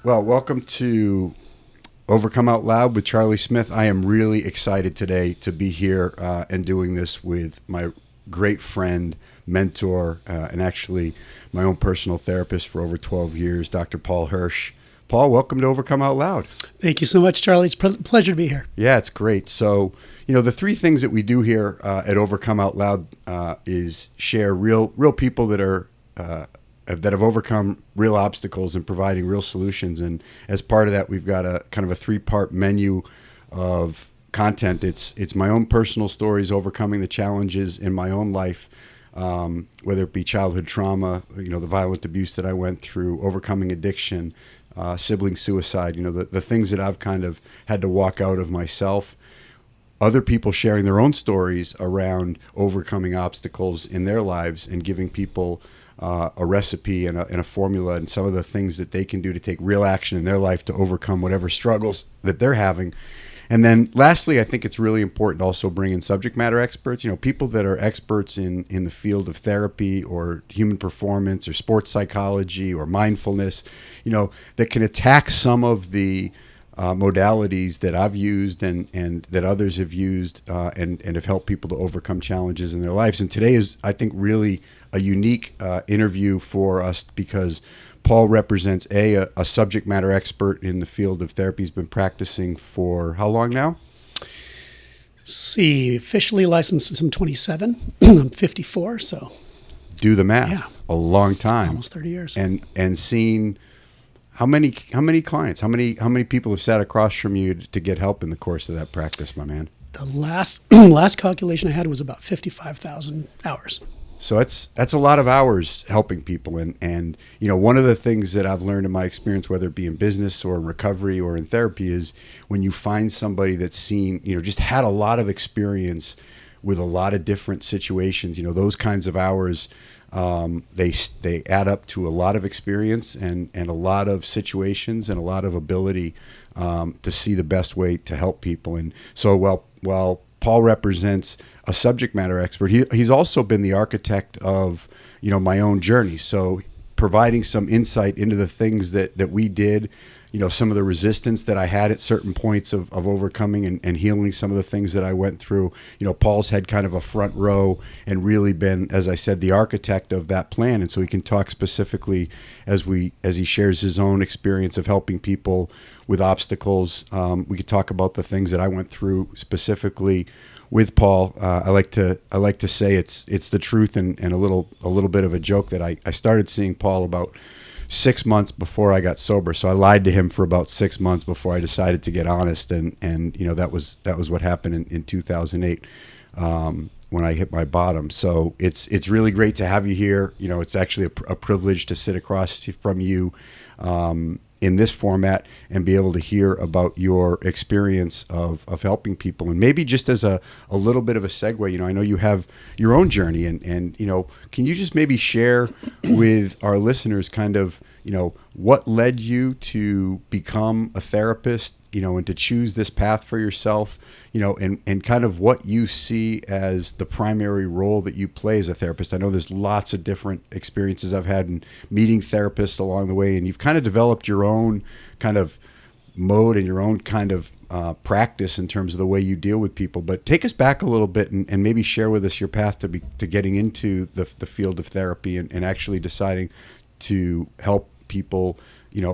Well, welcome to Overcome Out Loud with Charlie Smith. I am really excited today to be here and doing this with my great friend, mentor, and actually my own personal therapist for over 12 years, Dr. Paul Hersh. Paul, welcome to Overcome Out Loud. Thank you so much, Charlie. It's a pleasure to be here. Yeah, it's great. So, the three things that we do here at Overcome Out Loud is share real people that have overcome real obstacles and providing real solutions. And as part of that, we've got a kind of a 3-part menu of content. It's my own personal stories, overcoming the challenges in my own life, whether it be childhood trauma, the violent abuse that I went through, overcoming addiction, sibling suicide, the things that I've kind of had to walk out of myself. Other people sharing their own stories around overcoming obstacles in their lives and giving people a recipe and a formula and some of the things that they can do to take real action in their life to overcome whatever struggles that they're having. And then lastly, I think it's really important to also bring in subject matter experts, people that are experts in the field of therapy or human performance or sports psychology or mindfulness, that can attack some of the modalities that I've used and that others have used and have helped people to overcome challenges in their lives. And today is, I think, really a unique interview for us because Paul represents a subject matter expert in the field of therapy. He's been practicing for how long now? Officially licensed since I'm 27. I'm 54, so. Do the math. Yeah. A long time. Almost 30 years. And seen how many clients, how many people have sat across from you to get help in the course of that practice, my man? The last calculation I had was about 55,000 hours. So that's a lot of hours helping people. And one of the things that I've learned in my experience, whether it be in business or in recovery or in therapy, is when you find somebody that's seen, just had a lot of experience with a lot of different situations, those kinds of hours, they add up to a lot of experience and a lot of situations and a lot of ability to see the best way to help people. And so while Paul represents a subject matter expert, he's also been the architect of my own journey. So providing some insight into the things that we did, some of the resistance that I had at certain points of overcoming and healing some of the things that I went through. Paul's had kind of a front row and really been, as I said, the architect of that plan. And so he can talk specifically as he shares his own experience of helping people with obstacles. We could talk about the things that I went through specifically with Paul. I like to say it's the truth and a little bit of a joke that I started seeing Paul about 6 months before I got sober. So I lied to him for about 6 months before I decided to get honest. And that was what happened in 2008 when I hit my bottom. So it's really great to have you here. It's actually a privilege to sit across from you in this format and be able to hear about your experience of helping people. And maybe just as a little bit of a segue, I know you have your own journey and can you just maybe share with our listeners kind of, what led you to become a therapist, and to choose this path for yourself, and kind of what you see as the primary role that you play as a therapist. I know there's lots of different experiences I've had in meeting therapists along the way, and you've kind of developed your own kind of mode and your own kind of practice in terms of the way you deal with people. But take us back a little bit and maybe share with us your path to getting into the field of therapy and actually deciding to help people,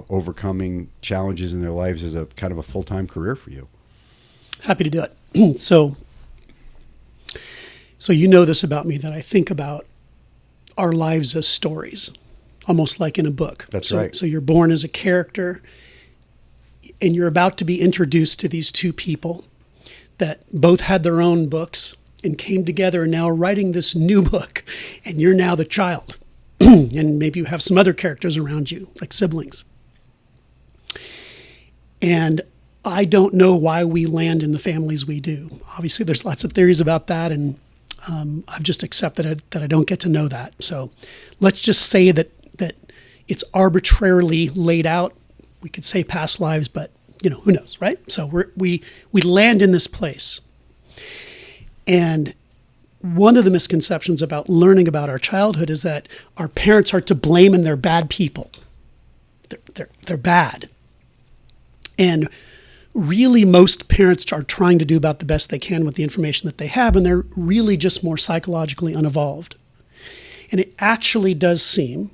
overcoming challenges in their lives as a kind of a full-time career for you. Happy to do it. So this about me, that I think about our lives as stories, almost like in a book. That's right. So you're born as a character, and you're about to be introduced to these two people that both had their own books and came together and now are writing this new book, and you're now the child. And maybe you have some other characters around you, like siblings. And I don't know why we land in the families we do. Obviously, there's lots of theories about that, and I've just accepted that I don't get to know that. So let's just say that it's arbitrarily laid out. We could say past lives, but who knows, right? So we land in this place. And one of the misconceptions about learning about our childhood is that our parents are to blame and they're bad people. They're bad. And really, most parents are trying to do about the best they can with the information that they have, and they're really just more psychologically unevolved. And it actually does seem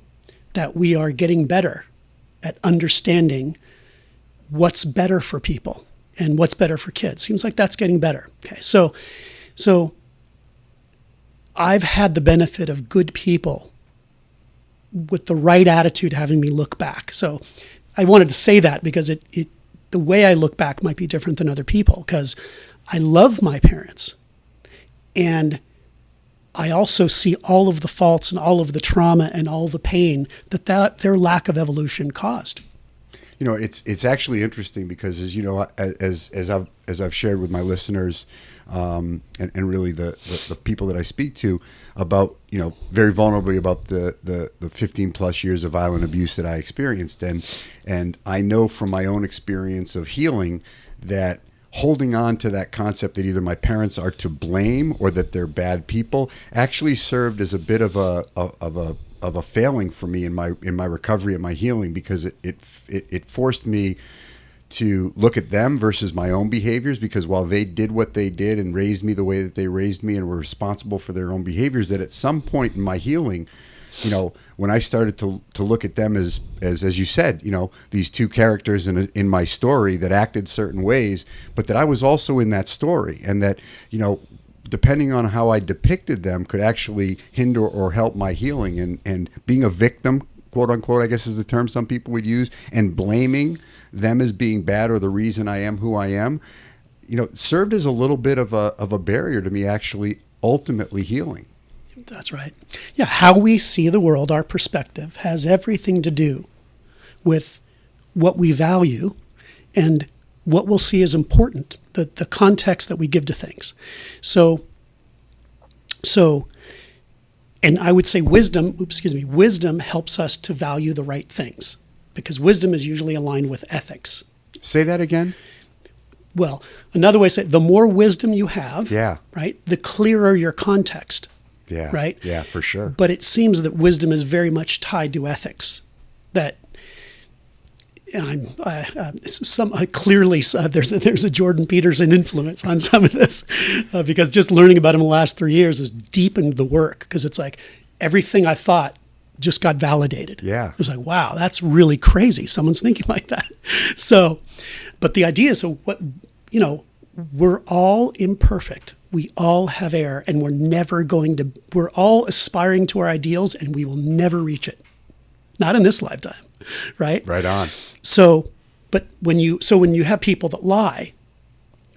that we are getting better at understanding what's better for people and what's better for kids. Seems like that's getting better. Okay, so I've had the benefit of good people with the right attitude having me look back. So I wanted to say that because the way I look back might be different than other people, because I love my parents. And I also see all of the faults and all of the trauma and all the pain that their lack of evolution caused. You know, it's actually interesting because, as you know, as I've shared with my listeners, and really the people that I speak to about, you know, very vulnerably about the 15 plus years of violent abuse that I experienced, and I know from my own experience of healing that holding on to that concept that either my parents are to blame or that they're bad people actually served as a bit of a failing for me in my recovery and my healing, because it forced me to look at them versus my own behaviors, because while they did what they did and raised me the way that they raised me and were responsible for their own behaviors, that at some point in my healing, you know, when I started to look at them as you said, you know, these two characters in my story that acted certain ways, but that I was also in that story, and that, you know, depending on how I depicted them could actually hinder or help my healing, and being a victim, quote unquote, I guess is the term some people would use, and blaming them as being bad or the reason I am who I am, you know, served as a little bit of a barrier to me actually ultimately healing. That's right. Yeah, how we see the world, our perspective, has everything to do with what we value and what we'll see as important, the context that we give to things. So, and I would say wisdom helps us to value the right things, because wisdom is usually aligned with ethics. Say that again. Well, another way to say it, the more wisdom you have, yeah, right, the clearer your context. Yeah. Right? Yeah, for sure. But it seems that wisdom is very much tied to ethics. That, and clearly there's a Jordan Peterson influence on some of this, because just learning about him the last 3 years has deepened the work, because it's like everything I thought just got validated. Yeah. It was like, wow, that's really crazy. Someone's thinking like that. So, but the idea is, so what, you know, we're all imperfect. We all have error, and we're all aspiring to our ideals, and we will never reach it. Not in this lifetime, right? Right on. So when you have people that lie,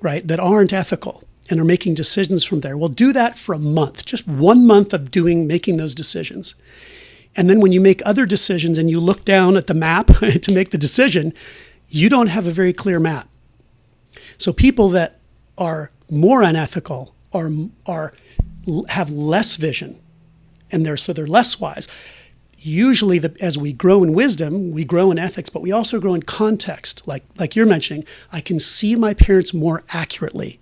right, that aren't ethical and are making decisions from there, well, do that for a month, just 1 month of making those decisions. And then when you make other decisions and you look down at the map to make the decision, you don't have a very clear map. So people that are more unethical or have less vision, and they're less wise. Usually, as we grow in wisdom, we grow in ethics, but we also grow in context. Like you're mentioning, I can see my parents more accurately.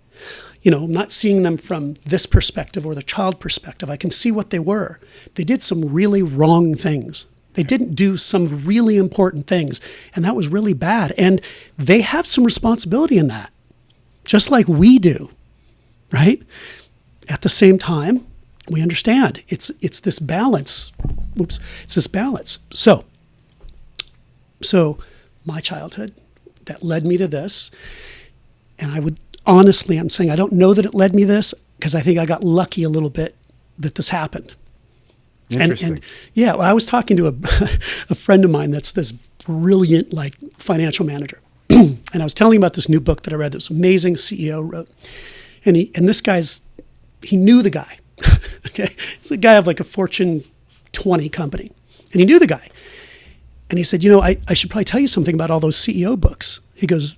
You know, I'm not seeing them from this perspective or the child perspective. I can see what they were. They did some really wrong things. They didn't do some really important things, and that was really bad. And they have some responsibility in that, just like we do. Right? At the same time, we understand it's this balance. It's this balance. So my childhood that led me to this, and I'm saying I don't know that it led me to this, because I think I got lucky a little bit that this happened. Interesting. And yeah, well, I was talking to a friend of mine that's this brilliant financial manager, and I was telling him about this new book that I read. This amazing CEO wrote. And this he knew the guy. Okay, it's a guy of a Fortune 20 company, and he knew the guy. And he said, you know, I should probably tell you something about all those CEO books. He goes,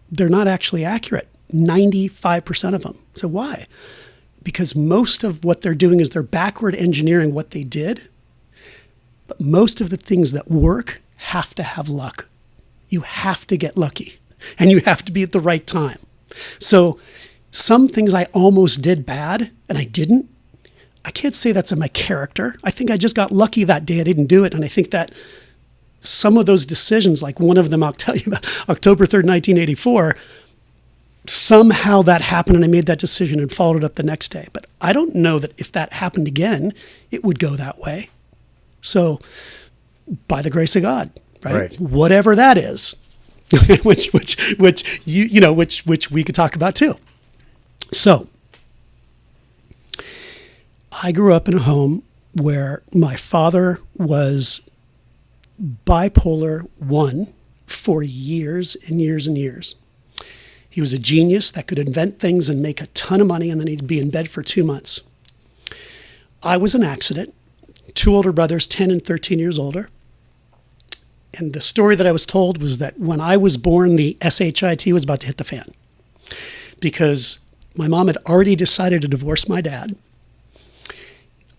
they're not actually accurate. 95% of them. So why? Because most of what they're doing is they're backward engineering what they did. But most of the things that work have to have luck. You have to get lucky, and you have to be at the right time. So some things I almost did bad and I didn't. I can't say that's in my character. I think I just got lucky that day I didn't do it. And I think that some of those decisions, like one of them I'll tell you about, October 3rd, 1984, somehow that happened and I made that decision and followed it up the next day. But I don't know that if that happened again, it would go that way. So by the grace of God, right? Whatever that is, which we could talk about too. So I grew up in a home where my father was bipolar 1 for years and years and years. He was a genius that could invent things and make a ton of money, and then he'd be in bed for 2 months. I was an accident. 2 older brothers, 10 and 13 years older. And the story that I was told was that when I was born, the SHIT was about to hit the fan because my mom had already decided to divorce my dad.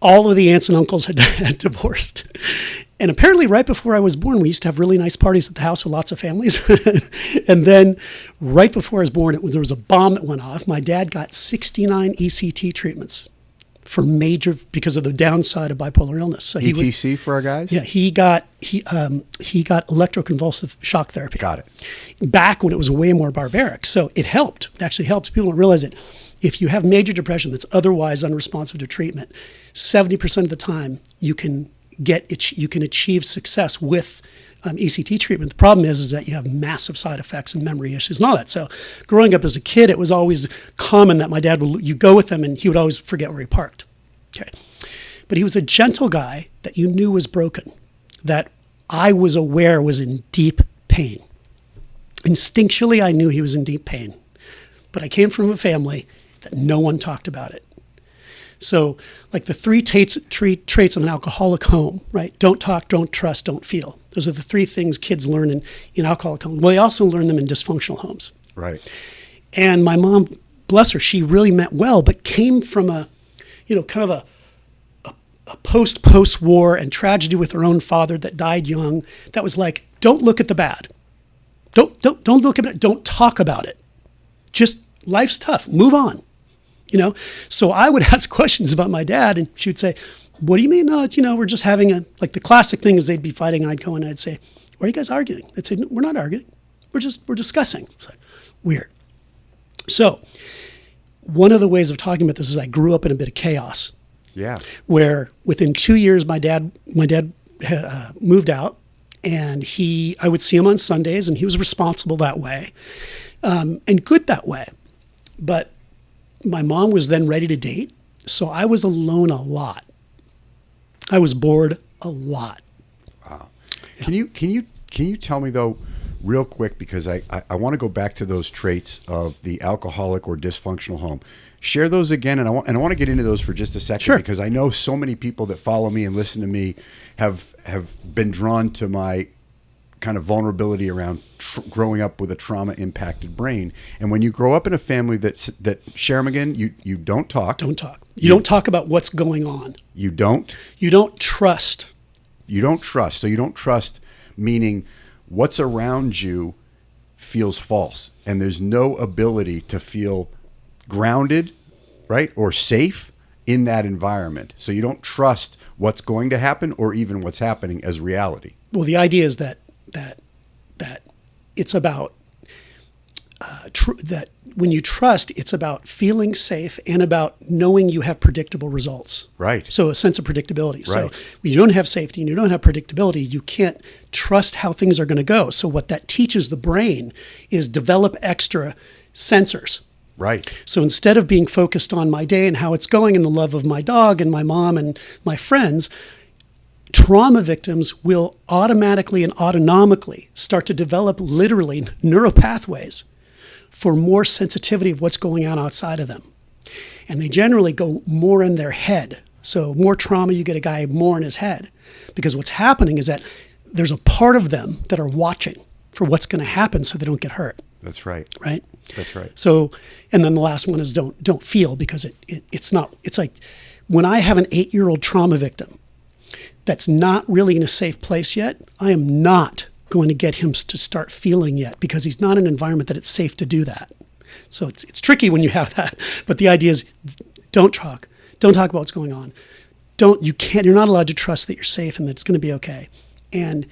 All of the aunts and uncles had divorced. And apparently right before I was born, we used to have really nice parties at the house with lots of families. And then right before I was born, there was a bomb that went off. My dad got 69 ECT treatments because of the downside of bipolar illness. So ETC for our guys? Yeah, he got electroconvulsive shock therapy. Got it. Back when it was way more barbaric. So it helped. It actually helped. People don't realize it. If you have major depression that's otherwise unresponsive to treatment, 70% of the time you can achieve success with ECT treatment. The problem is that you have massive side effects and memory issues and all that. So growing up as a kid, it was always common that my dad you go with him and he would always forget where he parked. Okay. But he was a gentle guy that you knew was broken, that I was aware was in deep pain. Instinctually, I knew he was in deep pain. But I came from a family that no one talked about it. So like the three traits of an alcoholic home, right? Don't talk, don't trust, don't feel. Those are the 3 things kids learn in alcoholic homes. Well, they also learn them in dysfunctional homes. Right. And my mom, bless her, she really meant well, but came from a post-war and tragedy with her own father that died young. That was like, don't look at the bad. Don't look at it. Don't talk about it. Just life's tough. Move on. So I would ask questions about my dad and she would say, what do you mean? No, we're just having the classic thing is they'd be fighting and I'd go in and I'd say, why are you guys arguing? They'd say, no, we're not arguing. We're discussing. It's like, weird. So one of the ways of talking about this is I grew up in a bit of chaos. Yeah. Where within 2 years, my dad moved out and I would see him on Sundays and he was responsible that way and good that way. But my mom was then ready to date, so I was alone a lot. I was bored a lot. Wow. Yeah. Can you tell me though, real quick, because I want to go back to those traits of the alcoholic or dysfunctional home. Share those again, and I want to get into those for just a second, sure. Because I know so many people that follow me and listen to me have been drawn to my kind of vulnerability around growing up with a trauma-impacted brain. And when you grow up in a family that share them again, you don't talk. Don't talk. You don't talk about what's going on. You don't? You don't trust. You don't trust. So you don't trust, meaning what's around you feels false. And there's no ability to feel grounded, right, or safe in that environment. So you don't trust what's going to happen or even what's happening as reality. Well, the idea is that it's about that when you trust, it's about feeling safe and about knowing you have predictable results. Right. So a sense of predictability. Right. So when you don't have safety and you don't have predictability, you can't trust how things are going to go. So what that teaches the brain is develop extra sensors. Right. So instead of being focused on my day and how it's going and the love of my dog and my mom and my friends, trauma victims will automatically and autonomically start to develop literally neural pathways for more sensitivity of what's going on outside of them. And they generally go more in their head. So more trauma, you get a guy more in his head. Because what's happening is that there's a part of them that are watching for what's going to happen so they don't get hurt. That's right. Right? That's right. So, and then the last one is don't feel, because it's like when I have an 8-year-old trauma victim that's not really in a safe place yet, I am not going to get him to start feeling yet, because he's not in an environment that it's safe to do that. So it's tricky when you have that. But the idea is don't talk about what's going on. You're not allowed to trust that you're safe and that it's going to be okay. And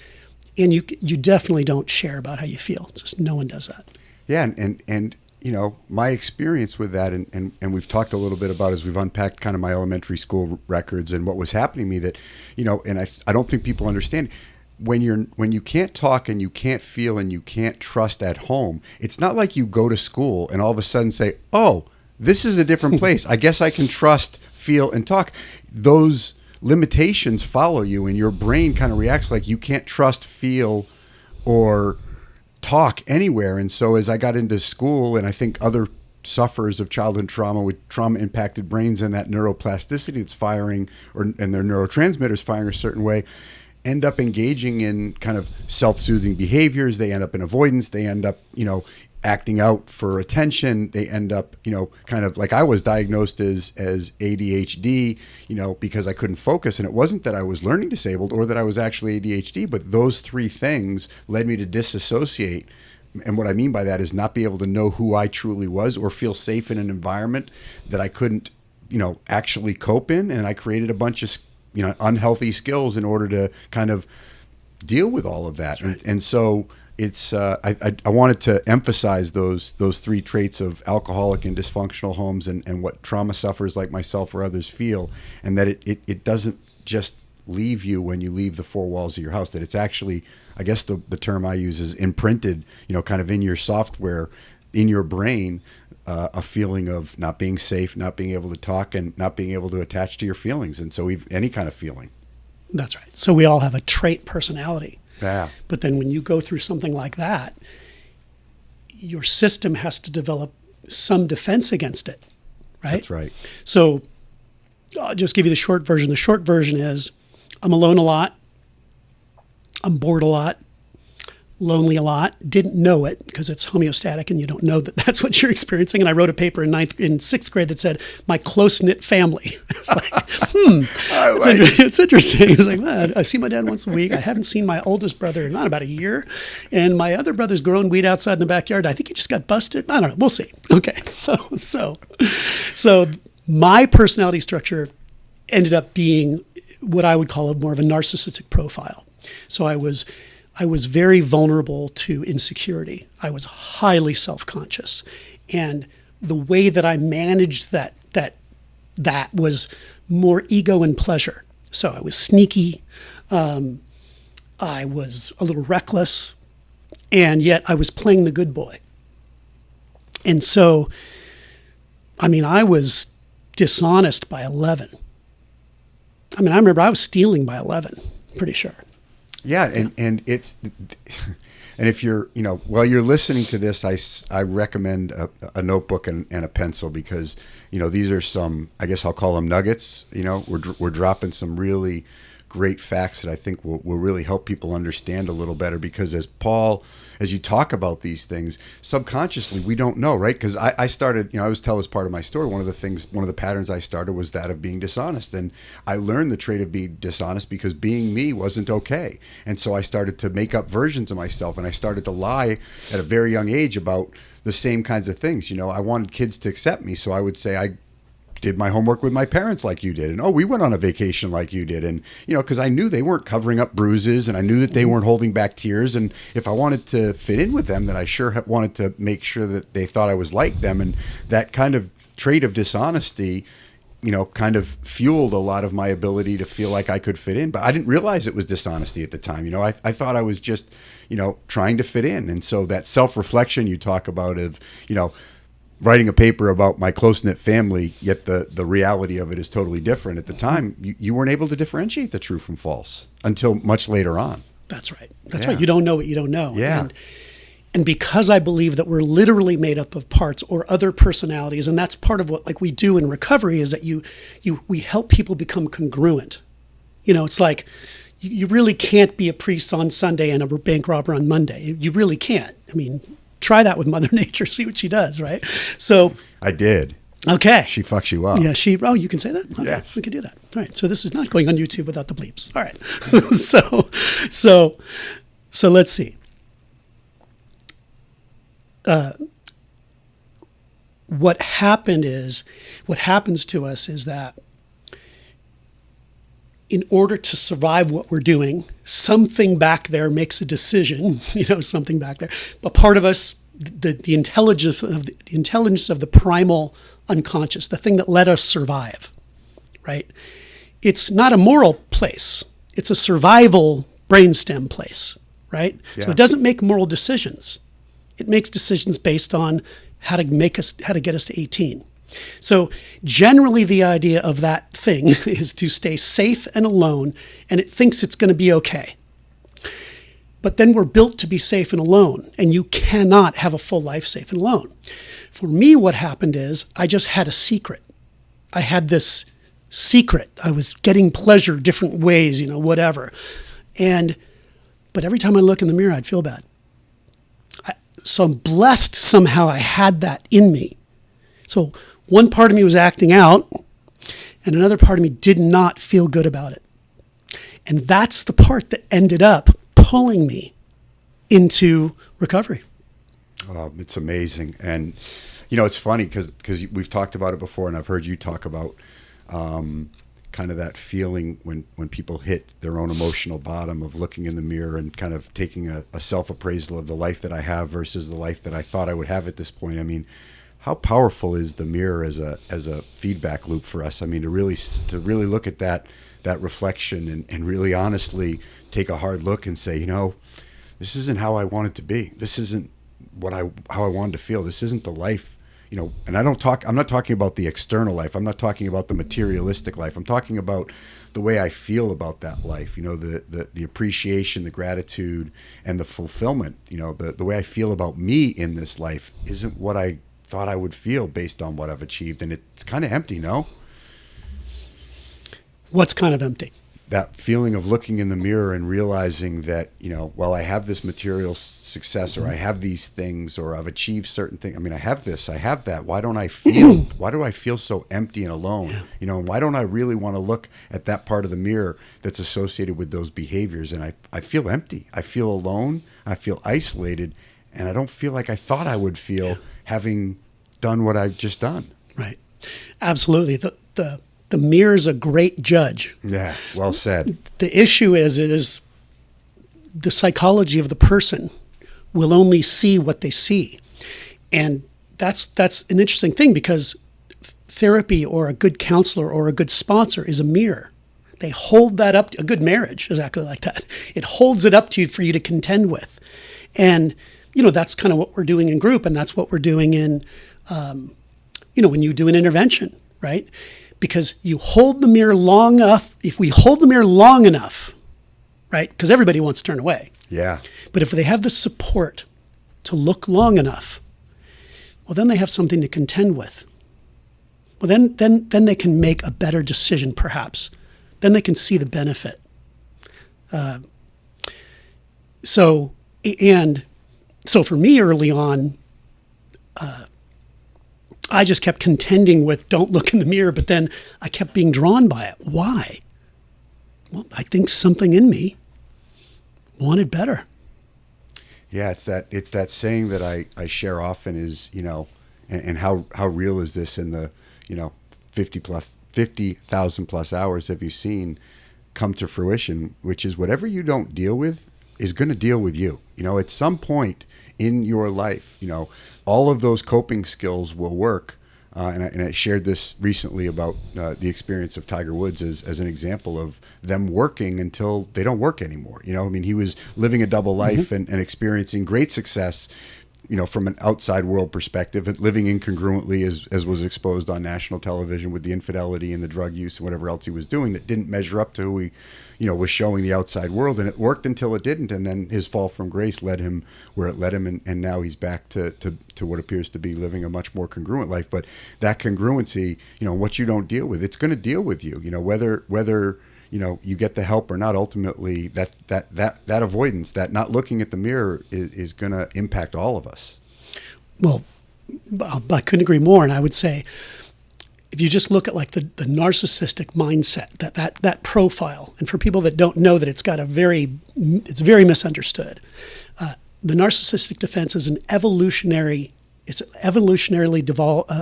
And you definitely don't share about how you feel. Just no one does that. Yeah, and my experience with that, and we've talked a little bit about as we've unpacked kind of my elementary school records and what was happening to me that, and I don't think people understand when you can't talk and you can't feel and you can't trust at home. It's not like you go to school and all of a sudden say, oh, this is a different place. I guess I can trust, feel, and talk. Those limitations follow you, and your brain kind of reacts like you can't trust, feel, or talk anywhere. And so as I got into school, and I think other sufferers of childhood trauma with trauma impacted brains and that neuroplasticity that's firing, and their neurotransmitters firing a certain way, end up engaging in kind of self-soothing behaviors. They end up in avoidance. They end up, acting out for attention. They end up, kind of like I was diagnosed as ADHD, because I couldn't focus. And it wasn't that I was learning disabled or that I was actually ADHD, but those three things led me to disassociate. And what I mean by that is not be able to know who I truly was or feel safe in an environment that I couldn't, actually cope in. And I created a bunch of, unhealthy skills in order to kind of deal with all of that. Right. And so it's I wanted to emphasize those three traits of alcoholic and dysfunctional homes and what trauma sufferers like myself or others feel, and that it doesn't just leave you when you leave the four walls of your house, that it's actually, I guess the term I use is imprinted, kind of in your software, in your brain, a feeling of not being safe, not being able to talk, and not being able to attach to your feelings. And so any kind of feeling. That's right. So we all have a trait personality. Yeah. But then when you go through something like that, your system has to develop some defense against it, right? That's right. So I'll just give you the short version. The short version is I'm alone a lot. I'm bored a lot. Lonely a lot. Didn't know it because it's homeostatic and you don't know that that's what you're experiencing. And I wrote a paper in sixth grade that said, my close-knit family. It's like, it's interesting. It's like, man, I see my dad once a week. I haven't seen my oldest brother in about a year. And my other brother's growing weed outside in the backyard. I think he just got busted. I don't know. We'll see. Okay. So my personality structure ended up being what I would call more of a narcissistic profile. So I was very vulnerable to insecurity. I was highly self-conscious. And the way that I managed that was more ego and pleasure. So I was sneaky. I was a little reckless. And yet I was playing the good boy. And so, I was dishonest by 11. I remember I was stealing by 11, pretty sure. Yeah, and it's, and if you're, while you're listening to this, I recommend a notebook and a pencil because, these are some, I guess I'll call them nuggets. We're dropping some really great facts that I think will really help people understand a little better, because as you talk about these things, subconsciously, we don't know, right? Because I started, I always tell as part of my story, one of the patterns I started was that of being dishonest. And I learned the trait of being dishonest because being me wasn't okay. And so I started to make up versions of myself, and I started to lie at a very young age about the same kinds of things. I wanted kids to accept me. So I would say I did my homework with my parents like you did. And, we went on a vacation like you did. And, because I knew they weren't covering up bruises, and I knew that they weren't holding back tears. And if I wanted to fit in with them, then I sure wanted to make sure that they thought I was like them. And that kind of trait of dishonesty, kind of fueled a lot of my ability to feel like I could fit in. But I didn't realize it was dishonesty at the time. I thought I was just, trying to fit in. And so that self-reflection you talk about of, writing a paper about my close-knit family, yet the reality of it is totally different. At the time, you weren't able to differentiate the true from false until much later on. That's right. That's right. You don't know what you don't know. Yeah. And because I believe that we're literally made up of parts or other personalities, and that's part of what we do in recovery, is that we help people become congruent. It's like you really can't be a priest on Sunday and a bank robber on Monday. You really can't. Try that with Mother Nature, see what she does, right? So I did. Okay. She fucks you up. Yeah, you can say that? Okay, yes. We can do that. All right. So this is not going on YouTube without the bleeps. All right. So let's see. What happens to us is that in order to survive what we're doing, something back there makes a decision, something back there. But part of us, the intelligence of the primal unconscious, the thing that let us survive, right? It's not a moral place. It's a survival brainstem place, right? Yeah. So it doesn't make moral decisions. It makes decisions based on how to get us to 18. So generally the idea of that thing is to stay safe and alone, and it thinks it's going to be okay. But then we're built to be safe and alone, and you cannot have a full life safe and alone. For me, what happened is I just had a secret. I had this secret. I was getting pleasure different ways, whatever. But every time I look in the mirror, I'd feel bad. So I'm blessed somehow I had that in me. So one part of me was acting out, and another part of me did not feel good about it. And that's the part that ended up pulling me into recovery. It's amazing. And, it's funny because we've talked about it before, and I've heard you talk about kind of that feeling when people hit their own emotional bottom of looking in the mirror and kind of taking a self-appraisal of the life that I have versus the life that I thought I would have at this point. I mean, how powerful is the mirror as a feedback loop for us? I mean, to really look at that reflection and really honestly take a hard look and say, this isn't how I want it to be. This isn't how I wanted to feel. This isn't the life, and I'm not talking about the external life. I'm not talking about the materialistic life. I'm talking about the way I feel about that life, the appreciation, the gratitude, and the fulfillment, the way I feel about me in this life isn't what I thought I would feel based on what I've achieved. And it's kind of empty, no? What's kind of empty? That feeling of looking in the mirror and realizing that, while I have this material success or I have these things or I've achieved certain things. I mean, I have this, I have that. Why do I feel so empty and alone? Yeah. And why don't I really want to look at that part of the mirror that's associated with those behaviors? And I feel empty. I feel alone. I feel isolated. And I don't feel like I thought I would feel having done what I've just done. Right. Absolutely. The mirror's a great judge. Yeah, well said. The issue is the psychology of the person will only see what they see. And that's an interesting thing because therapy or a good counselor or a good sponsor is a mirror. They hold that up. A good marriage is exactly like that. It holds it up to you for you to contend with. And, that's kind of what we're doing in group. And that's what we're doing in, when you do an intervention, right? Because you hold the mirror long enough. If we hold the mirror long enough, right? Because everybody wants to turn away. Yeah. But if they have the support to look long enough, well, then they have something to contend with. Well, then they can make a better decision, perhaps. Then they can see the benefit. So for me early on, I just kept contending with don't look in the mirror, but then I kept being drawn by it. Why? Well, I think something in me wanted better. Yeah, it's that saying that I share often is, and how real is this in the, 50,000 plus hours have you seen come to fruition, which is whatever you don't deal with is going to deal with you. At some point in your life, all of those coping skills will work. And I shared this recently about the experience of Tiger Woods as an example of them working until they don't work anymore. He was living a double life and experiencing great success, from an outside world perspective, and living incongruently as was exposed on national television with the infidelity and the drug use and whatever else he was doing that didn't measure up to who he, was showing the outside world. And it worked until it didn't. And then his fall from grace led him where it led him. And now he's back to what appears to be living a much more congruent life. But that congruency, what you don't deal with, it's going to deal with you, whether you get the help or not. Ultimately, that avoidance, that not looking at the mirror is going to impact all of us. Well, I couldn't agree more. And I would say, if you just look at like the narcissistic mindset, that profile, and for people that don't know that it's very misunderstood. The narcissistic defense is an evolutionarily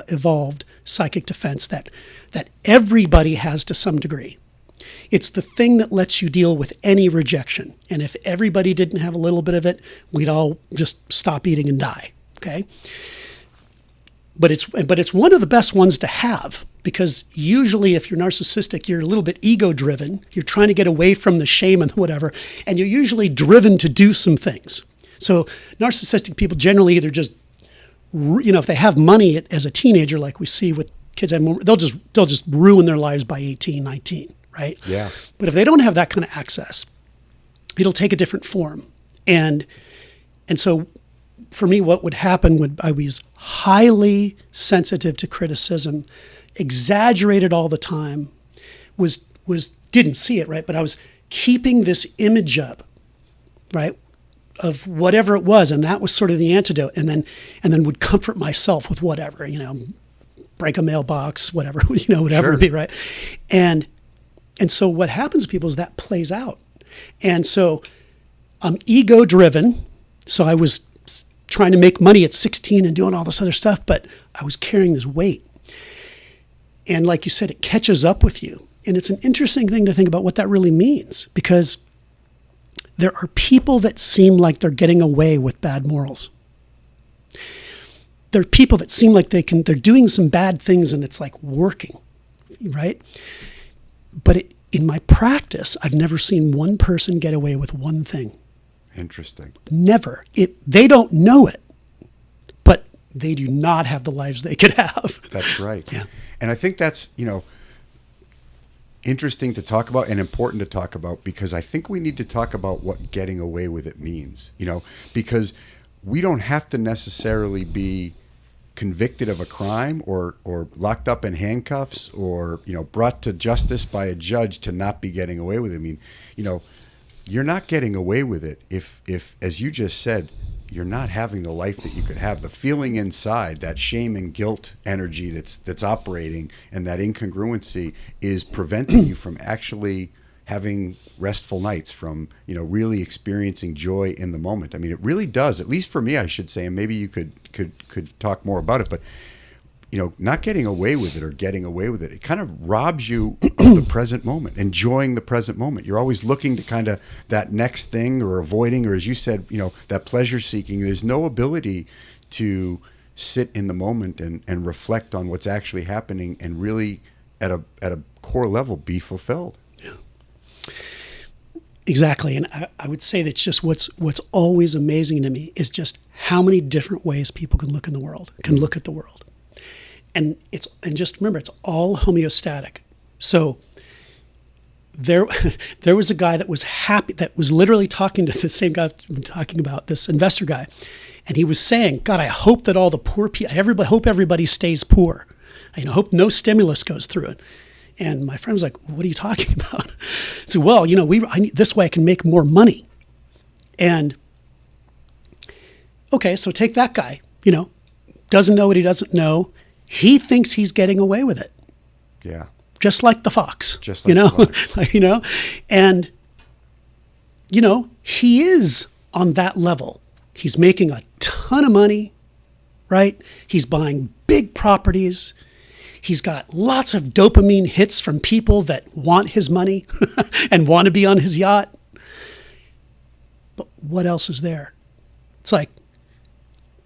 evolved psychic defense that everybody has to some degree. It's the thing that lets you deal with any rejection. And if everybody didn't have a little bit of it, we'd all just stop eating and die. Okay. But it's one of the best ones to have, because usually if you're narcissistic, you're a little bit ego driven. You're trying to get away from the shame and whatever, and you're usually driven to do some things. So narcissistic people generally either just, if they have money as a teenager, like we see with kids, they'll just ruin their lives by 18, 19, right? Yeah. But if they don't have that kind of access, it'll take a different form. And so for me, what would happen when I was highly sensitive to criticism, exaggerated all the time, was didn't see it, right? But I was keeping this image up, right, of whatever it was, and that was sort of the antidote. And then would comfort myself with whatever, break a mailbox, whatever, whatever Sure. it be, right? And so what happens to people is that plays out. And so I'm ego driven. So I was trying to make money at 16 and doing all this other stuff, but I was carrying this weight. And like you said, it catches up with you. And it's an interesting thing to think about what that really means, because there are people that seem like they're getting away with bad morals. There are people that seem like they're doing some bad things and it's like working, right? But in my practice, I've never seen one person get away with one thing. Interesting. Never. They don't know it, but they do not have the lives they could have. That's right. Yeah. And I think that's, interesting to talk about and important to talk about, because I think we need to talk about what getting away with it means, because we don't have to necessarily be convicted of a crime or locked up in handcuffs or, brought to justice by a judge to not be getting away with it. I mean, you're not getting away with it if, as you just said, you're not having the life that you could have. The feeling inside, that shame and guilt energy that's operating, and that incongruency is preventing you from actually having restful nights, from really experiencing joy in the moment. I mean, it really does. At least for me, I should say, and maybe you could talk more about it. But not getting away with it or getting away with it, it kind of robs you of the present moment, enjoying the present moment. You're always looking to kind of that next thing, or avoiding, or as you said, that pleasure seeking. There's no ability to sit in the moment and reflect on what's actually happening and really at a core level be fulfilled. Yeah. Exactly. And I would say that's just what's always amazing to me is just how many different ways people can look at the world. And just remember, it's all homeostatic. So there was a guy that was happy, that was literally talking to the same guy I've been talking about, this investor guy. And he was saying, God, I hope that all the poor people, hope everybody stays poor. I hope no stimulus goes through it. And my friend was like, what are you talking about? So, well, this way I can make more money. And okay, so take that guy, doesn't know what he doesn't know. He thinks he's getting away with it. Yeah. Just like the fox. Just like the fox. And, he is on that level. He's making a ton of money, right? He's buying big properties. He's got lots of dopamine hits from people that want his money and want to be on his yacht. But what else is there? It's like,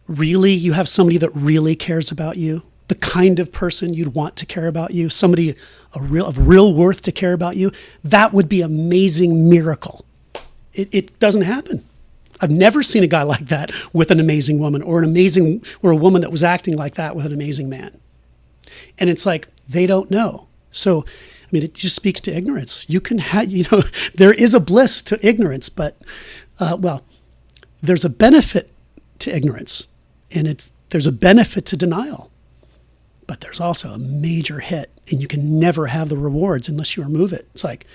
really, you have somebody that really cares about you? The kind of person you'd want to care about you, somebody of real worth to care about you? That would be an amazing miracle. It doesn't happen. I've never seen a guy like that with an amazing woman, or a woman that was acting like that with an amazing man. And it's like, they don't know. So, it just speaks to ignorance. You can have, there is a bliss to ignorance, but, there's a benefit to ignorance, and there's a benefit to denial. But there's also a major hit, and you can never have the rewards unless you remove it. It's like,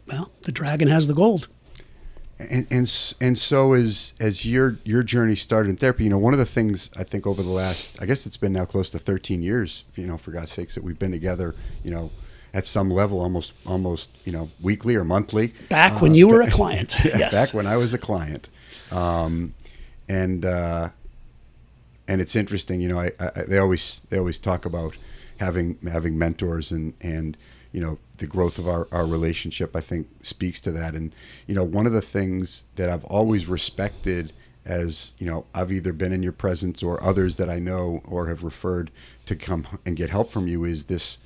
well, the dragon has the gold. And so as your journey started in therapy, one of the things I think over the last, I guess it's been now close to 13 years, for God's sakes, that we've been together, at some level, almost, weekly or monthly. Back when you were a client. Yes. Back when I was a client. And it's interesting, they always talk about having mentors and the growth of our relationship, I think, speaks to that. And, one of the things that I've always respected as, I've either been in your presence or others that I know or have referred to come and get help from you is this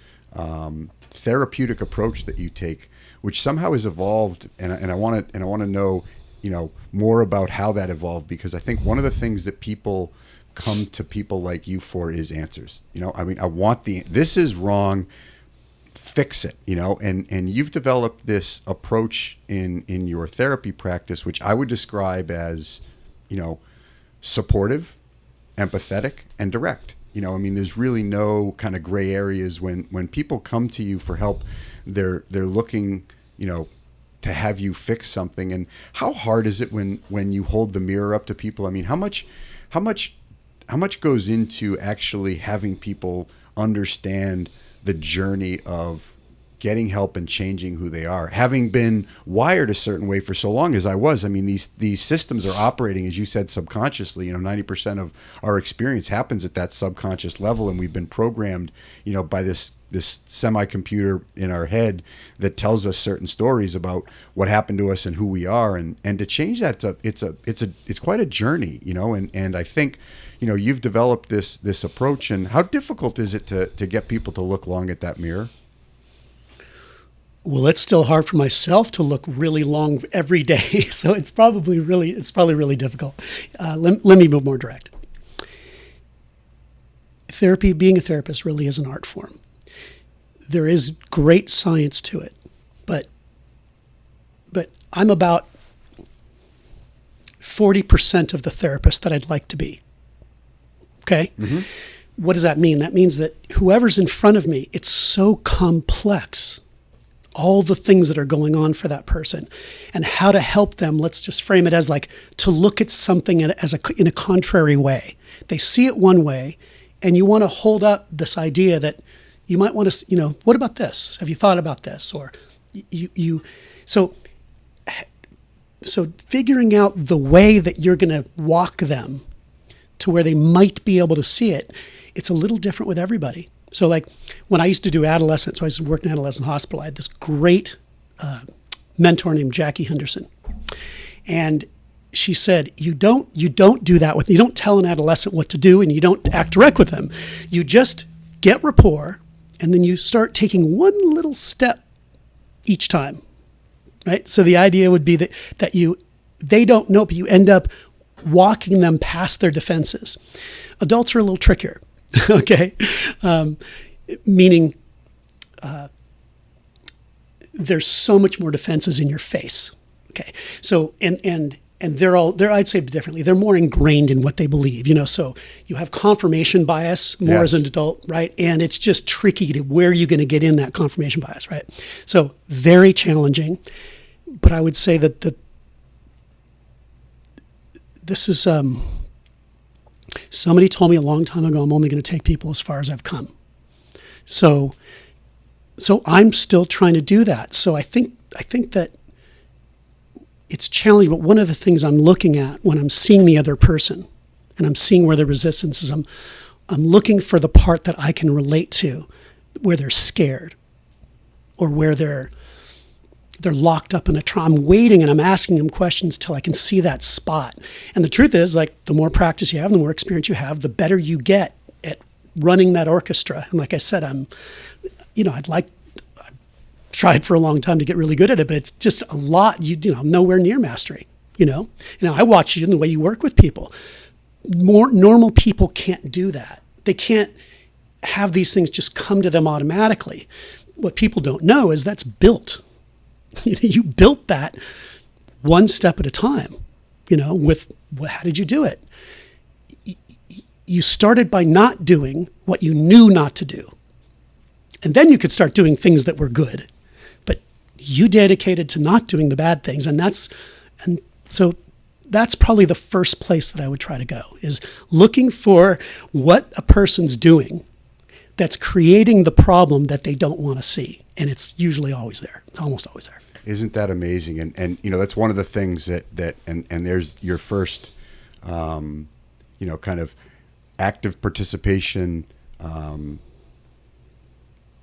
therapeutic approach that you take, which somehow has evolved. And I want to know, more about how that evolved, because I think one of the things that people come to people like you for is answers. I want this is wrong, fix it, and you've developed this approach in your therapy practice, which I would describe as, supportive, empathetic, and direct. There's really no kind of gray areas when people come to you for help. They're looking, to have you fix something. And how hard is it when you hold the mirror up to people? How much goes into actually having people understand the journey of getting help and changing who they are, having been wired a certain way for so long as I was? These systems are operating, as you said, subconsciously. 90% of our experience happens at that subconscious level, and we've been programmed, by this semi-computer in our head that tells us certain stories about what happened to us and who we are, and to change that, it's quite a journey, and I think, you've developed this approach. And how difficult is it to get people to look long at that mirror? Well, it's still hard for myself to look really long every day. So it's probably really difficult. Let me be more direct. Therapy, being a therapist, really is an art form. There is great science to it, but I'm about 40% of the therapist that I'd like to be. Okay? Mm-hmm. What does that mean? That means that whoever's in front of me, it's so complex, all the things that are going on for that person, and how to help them. Let's just frame it as like to look at something in a contrary way. They see it one way, and you want to hold up this idea that you might want to, what about this? Have you thought about this? Or so figuring out the way that you're going to walk them to where they might be able to see it, it's a little different with everybody. So like when I used to do adolescents, so I used to work in an adolescent hospital, I had this great mentor named Jackie Henderson. And she said, you don't do that you don't tell an adolescent what to do, and you don't act direct with them. You just get rapport, and then you start taking one little step each time, right? So the idea would be that they don't know, but you end up walking them past their defenses. Adults are a little trickier. Okay. Meaning, there's so much more defenses in your face. Okay. So, and they're I'd say differently. They're more ingrained in what they believe, so you have confirmation bias more as an adult, right? And it's just tricky to where you're going to get in that confirmation bias, right? So very challenging, but I would say that this is, somebody told me a long time ago, I'm only going to take people as far as I've come. So I'm still trying to do that. So I think that it's challenging, but one of the things I'm looking at when I'm seeing the other person and I'm seeing where the resistance is, I'm looking for the part that I can relate to, where they're scared or where they're locked up in a trauma. I'm waiting and I'm asking them questions till I can see that spot. And the truth is, like, the more practice you have, the more experience you have, the better you get at running that orchestra. And like I said, I've tried for a long time to get really good at it, but it's just a lot. I'm nowhere near mastery. I watch you in the way you work with people. More normal people can't do that. They can't have these things just come to them automatically. What people don't know is that's built. You built that one step at a time, how did you do it? You started by not doing what you knew not to do. And then you could start doing things that were good, but you dedicated to not doing the bad things. And so that's probably the first place that I would try to go, is looking for what a person's doing that's creating the problem that they don't want to see. And it's usually always there. It's almost always there. Isn't that amazing? And that's one of the things that there's your first, kind of active participation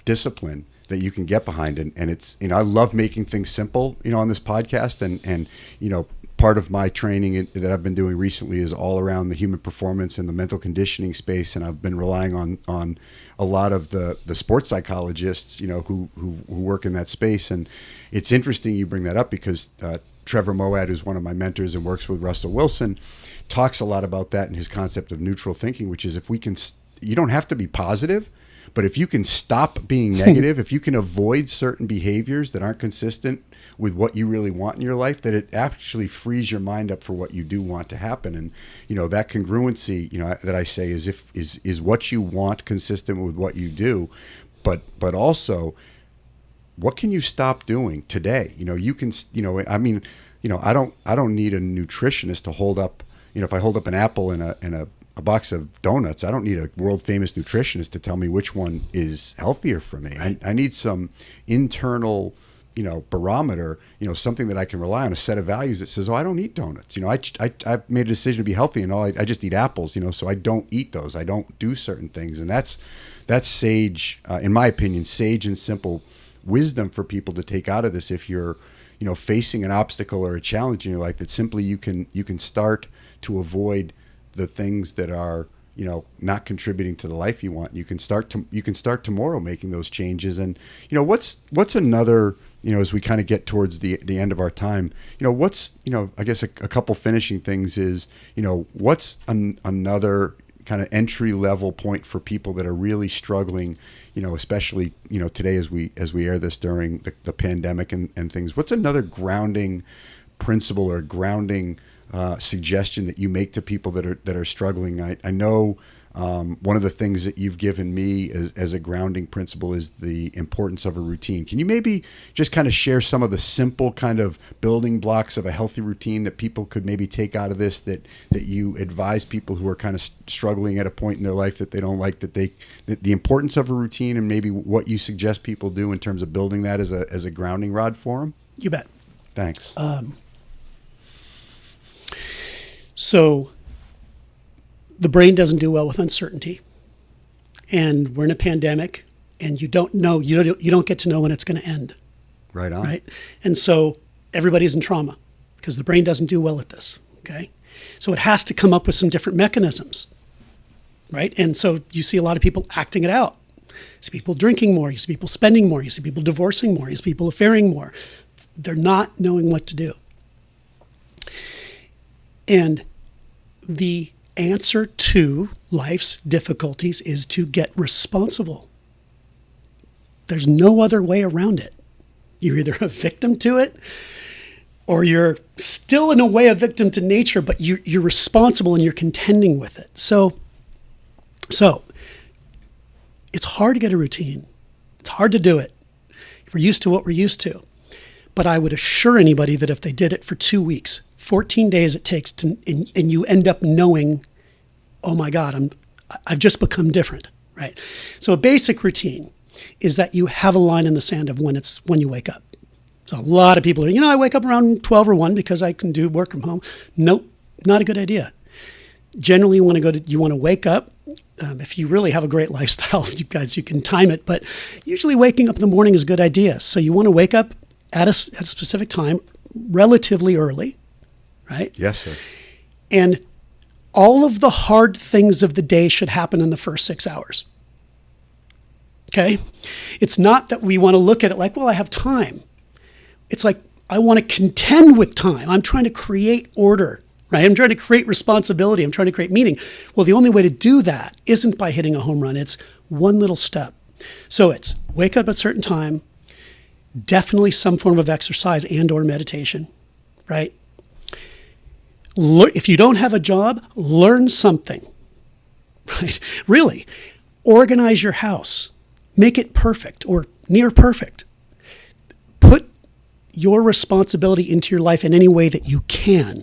discipline that you can get behind. And it's, I love making things simple, on this podcast. And part of my training that I've been doing recently is all around the human performance and the mental conditioning space. And I've been relying on a lot of the sports psychologists, who work in that space. And it's interesting you bring that up because Trevor Moawad, who's one of my mentors and works with Russell Wilson, talks a lot about that in his concept of neutral thinking, which is if we can, you don't have to be positive, but if you can stop being negative, if you can avoid certain behaviors that aren't consistent with what you really want in your life, that it actually frees your mind up for what you do want to happen. And, that congruency, that I say is what you want consistent with what you do, but also what can you stop doing today? You can, I don't need a nutritionist to hold up, if I hold up an apple and a box of donuts, I don't need a world famous nutritionist to tell me which one is healthier for me. I need some internal, barometer, something that I can rely on, a set of values that says, oh, I don't eat donuts. I've made a decision to be healthy and I just eat apples, so I don't eat those. I don't do certain things. And that's sage, in my opinion, sage and simple wisdom for people to take out of this. If you're, facing an obstacle or a challenge in your life, that simply you can start to avoid the things that are, not contributing to the life you want. You can start tomorrow making those changes. And, what's another, as we kind of get towards the end of our time, what's, I guess a couple finishing things is, what's another kind of entry level point for people that are really struggling, especially, today as we air this during the pandemic and things. What's another grounding principle or grounding suggestion that you make to people that are struggling? I know one of the things that you've given me as a grounding principle is the importance of a routine. Can you maybe just kind of share some of the simple kind of building blocks of a healthy routine that people could maybe take out of this, that you advise people who are kind of struggling at a point in their life that they don't like, the importance of a routine, and maybe what you suggest people do in terms of building that as a grounding rod for them? You bet. Thanks. So the brain doesn't do well with uncertainty, and we're in a pandemic, and you don't know, you don't get to know when it's going to end. Right on. Right. And so everybody's in trauma because the brain doesn't do well at this. Okay. So it has to come up with some different mechanisms. Right. And so you see a lot of people acting it out. You see people drinking more. You see people spending more. You see people divorcing more. You see people affairing more. They're not knowing what to do. And the answer to life's difficulties is to get responsible. There's no other way around it. You're either a victim to it, or you're still in a way a victim to nature, but you're responsible and you're contending with it. So it's hard to get a routine. It's hard to do it. We're used to what we're used to. But I would assure anybody that if they did it for 2 weeks, 14 days it takes to, and you end up knowing, oh my God, I've just become different, right? So a basic routine is that you have a line in the sand of when you wake up. So a lot of people are, I wake up around 12 or 1 because I can do work from home. Nope, not a good idea. Generally, you want to wake up. If you really have a great lifestyle, you can time it. But usually waking up in the morning is a good idea. So you want to wake up at a specific time, relatively early, right? Yes, sir. And all of the hard things of the day should happen in the first 6 hours. Okay? It's not that we want to look at it like, well, I have time. It's like, I want to contend with time. I'm trying to create order, right? I'm trying to create responsibility. I'm trying to create meaning. Well, the only way to do that isn't by hitting a home run. It's one little step. So it's wake up at a certain time, definitely some form of exercise and or meditation, right? If you don't have a job, learn something, right? Really, organize your house, make it perfect or near perfect. Put your responsibility into your life in any way that you can.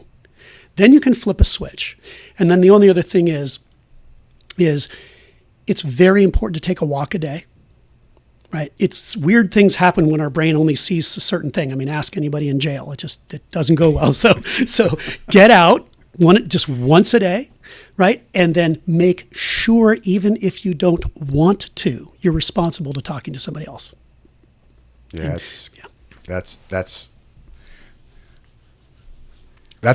Then you can flip a switch. And then the only other thing is it's very important to take a walk a day, right? It's weird things happen when our brain only sees a certain thing. I mean, ask anybody in jail. It doesn't go well. So get out just once a day, right? And then make sure, even if you don't want to, you're responsible to talking to somebody else. Yeah, that's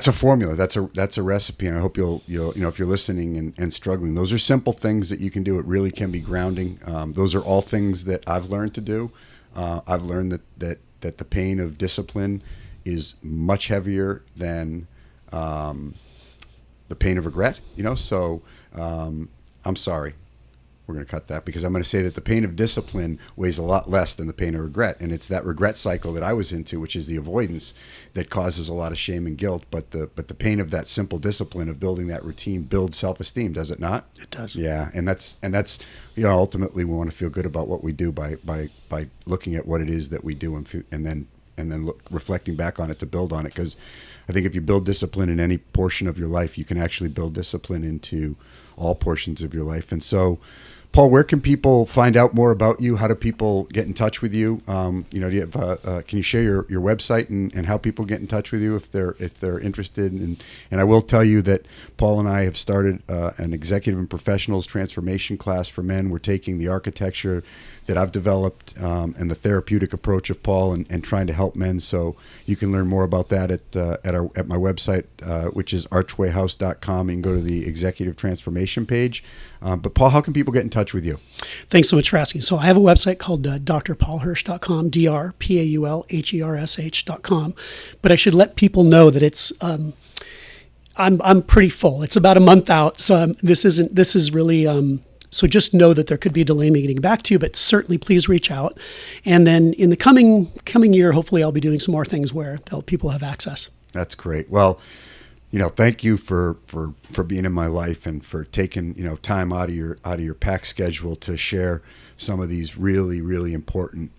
a formula. That's a recipe, and I hope you'll if you're listening and struggling, those are simple things that you can do. It really can be grounding. Those are all things that I've learned to do. I've learned that the pain of discipline is much heavier than the pain of regret. So I'm sorry. We're going to cut that because I'm going to say that the pain of discipline weighs a lot less than the pain of regret. And it's that regret cycle that I was into, which is the avoidance, that causes a lot of shame and guilt. But the pain of that simple discipline of building that routine builds self-esteem, does it not? It does. Yeah. And that's ultimately we want to feel good about what we do by looking at what it is that we do and then reflecting back on it to build on it. Because I think if you build discipline in any portion of your life, you can actually build discipline into all portions of your life. And so, Paul, where can people find out more about you? How do people get in touch with you? Do you have, can you share your website and how people get in touch with you if they're interested? And I will tell you that Paul and I have started an executive and professionals transformation class for men. We're taking the architecture that I've developed and the therapeutic approach of Paul and trying to help men. So you can learn more about that at my website, which is archwayhouse.com. You can go to the executive transformation page. But Paul, how can people get in touch with you? Thanks so much for asking. So I have a website called drpaulhersh.com, drpaulhersh.com. But I should let people know that it's I'm pretty full. It's about a month out, so this is really. So just know that there could be a delay in me getting back to you, but certainly please reach out. And then in the coming year, hopefully I'll be doing some more things where people have access. That's great. Well, thank you for being in my life and for taking, time out of your packed schedule to share some of these really, really important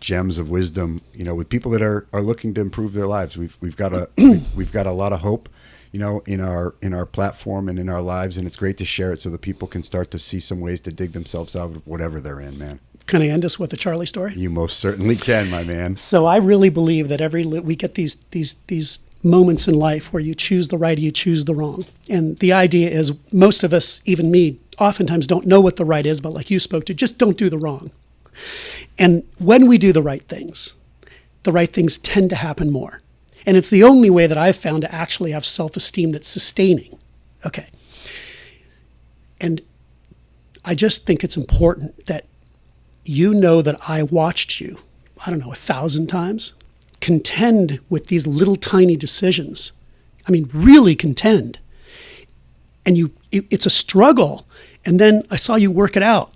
gems of wisdom, with people that are looking to improve their lives. We've got a lot of hope, in our platform and in our lives, and it's great to share it so that people can start to see some ways to dig themselves out of whatever they're in, man. Can I end us with a Charlie story? You most certainly can, my man. So I really believe that we get these moments in life where you choose the right, you choose the wrong. And the idea is most of us, even me, oftentimes don't know what the right is, but like you spoke to, just don't do the wrong. And when we do the right things tend to happen more. And it's the only way that I've found to actually have self-esteem that's sustaining. Okay. And I just think it's important that that I watched you, 1,000 times, contend with these little tiny decisions. I mean, really contend. And it's a struggle. And then I saw you work it out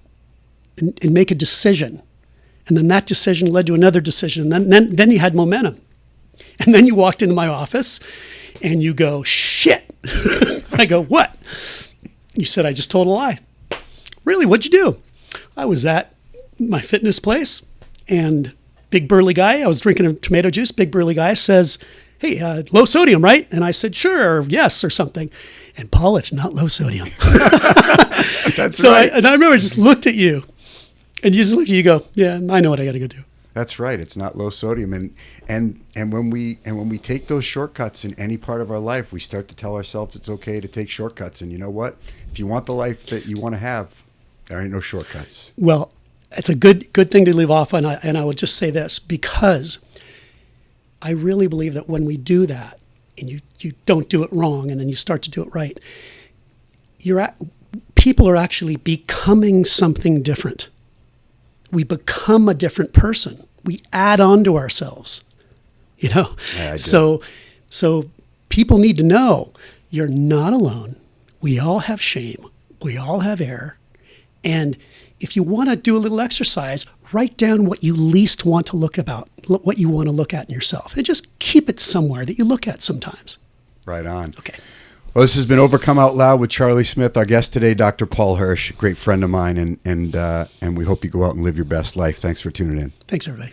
and make a decision. And then that decision led to another decision. And then you had momentum. And then you walked into my office and you go, shit. I go, what? You said, I just told a lie. Really? What'd you do? I was at my fitness place and big burly guy, I was drinking a tomato juice, big burly guy says, hey, low sodium, right? And I said, sure, or yes, or something. And Paul, it's not low sodium. That's so right. I remember I just looked at you and you just look at you go, yeah, I know what I got to go do. That's right. It's not low sodium. And when we take those shortcuts in any part of our life, we start to tell ourselves it's okay to take shortcuts. And you know what? If you want the life that you want to have, there ain't no shortcuts. Well, it's a good thing to leave off on. And I would just say this, because I really believe that when we do that and you don't do it wrong and then you start to do it right, people are actually becoming something different. We become a different person. We add on to ourselves, Yeah, so people need to know you're not alone. We all have shame. We all have error. And if you want to do a little exercise, write down what you least want to look about, what you want to look at in yourself, and just keep it somewhere that you look at sometimes. Right on. Okay. Well, this has been Overcome Out Loud with Charlie Smith. Our guest today, Dr. Paul Hersh, a great friend of mine, and we hope you go out and live your best life. Thanks for tuning in. Thanks, everybody.